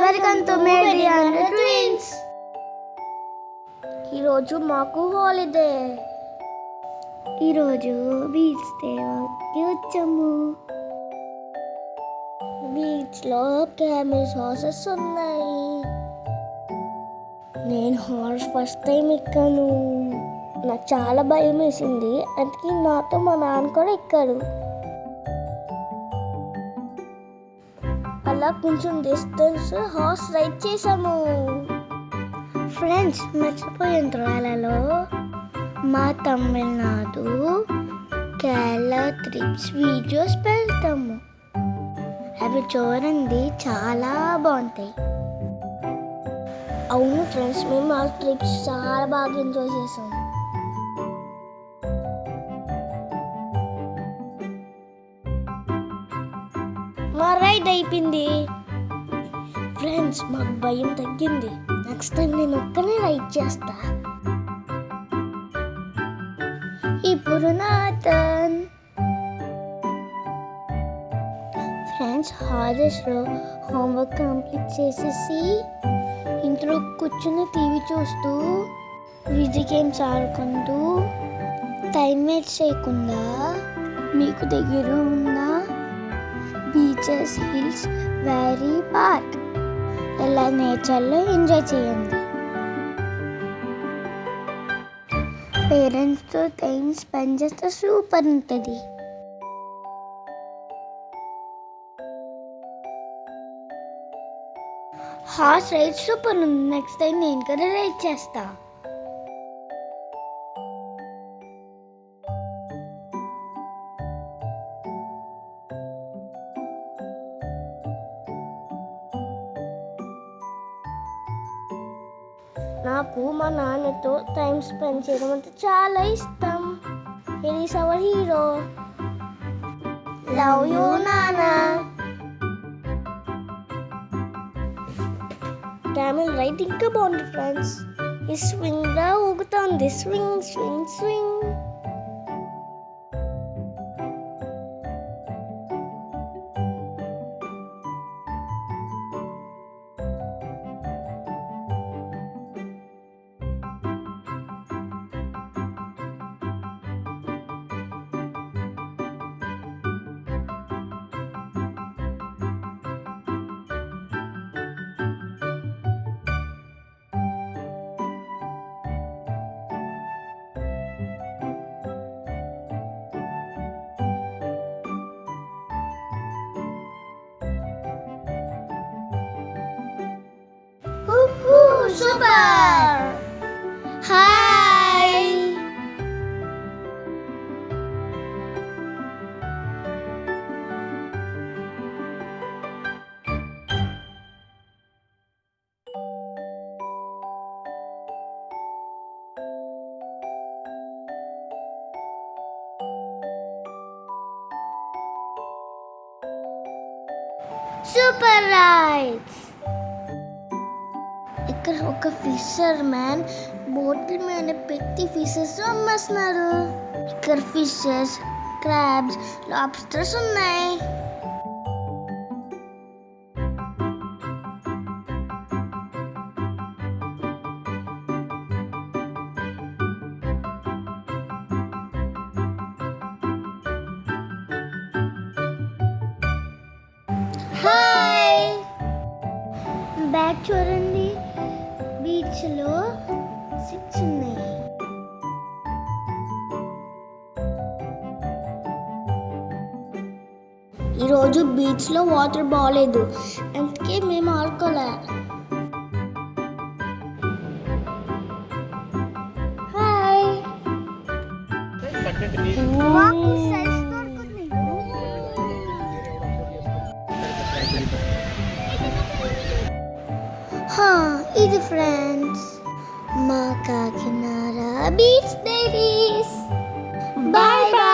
Welcome to Mary and twins. ఈరోజు మాకు holiday. ఈరోజు బీచ్ దేవాకి వచ్చాము. బీచ్లో క్యామెల్ హార్సెస్ ఉన్నాయి. నేను హార్స్ ఫస్ట్ టైం ఎక్కాను. నాకు చాలా భయం వేసింది. అందుకే నాతో మా నాన్న కూడా ఎక్కాడు. అలా కొంచెం డిస్టెన్స్ హార్స్ రైడ్ చేసాము. ఫ్రెండ్స్, మర్చిపోయిన త్వరలో మా తమిళనాడు కేరళ ట్రిప్స్ వీడియోస్ పెడతాము. అవి చూడండి, చాలా బాగుంటాయి. అవును ఫ్రెండ్స్, మేము ఆ ట్రిప్స్ చాలా బాగా ఎంజాయ్ చేసాము. మా రైడ్ అయిపోయింది. ఫ్రెండ్స్, మాకు భయం తగ్గింది. నెక్స్ట్ టైం నేను ఒక్కనే రైడ్ చేస్తా. ఇప్పుడు నా టర్న్. ఫ్రెండ్స్, హాలిడేస్లో హోంవర్క్ కంప్లీట్ చేసేసి ఇంట్లో కూర్చుని టీవీ చూస్తూ వీడియో గేమ్స్ ఆడుకుంటూ టైం వేస్ట్ చేయకుండా మీకు దగ్గర ఉన్న బీచెస్, హిల్స్, వ్యాలీ, పార్క్ ఇలా నేచర్లో ఎంజాయ్ చేయండి. పేరెంట్స్తో టైం స్పెండ్ చేస్తే సూపర్ ఉంటుంది. హార్స్ రైడ్ సూపర్ ఉంది. నెక్స్ట్ టైం నేను కూడా రైడ్ చేస్తా. నాకు మా నాన్నతో టైం స్పెండ్ చేయడం అంటే చాలా ఇష్టం. Is our hero. Love you నాన్న. క్యామెల్ రైడ్ ఇంకా బాగుంది ఫ్రెండ్స్. ఈ స్వింగ్ లా ఊగుతుంది. Swing swing swing. Super! Hi! Super rides! ఇక్కడ ఒక ఫిషర్ మ్యాన్ బోట్ల మీద పెట్టి ఫిషెస్ అమ్మేస్తున్నారు. ఇక్కడ ఫిషెస్, క్రాబ్స్, లాబ్స్టర్స్ ఉన్నాయి. హాయ్! బ్యాగ్ చూడండి, బీచ్లో 6 ఉన్నాయి. ఈరోజు బీచ్లో వాటర్ బాగాలేదు, అందుకే మేము ఆడుకోలే. హాయ్! ఇది ఫ్రెండ్స్ మా Kakinada beach diaries. Bye bye.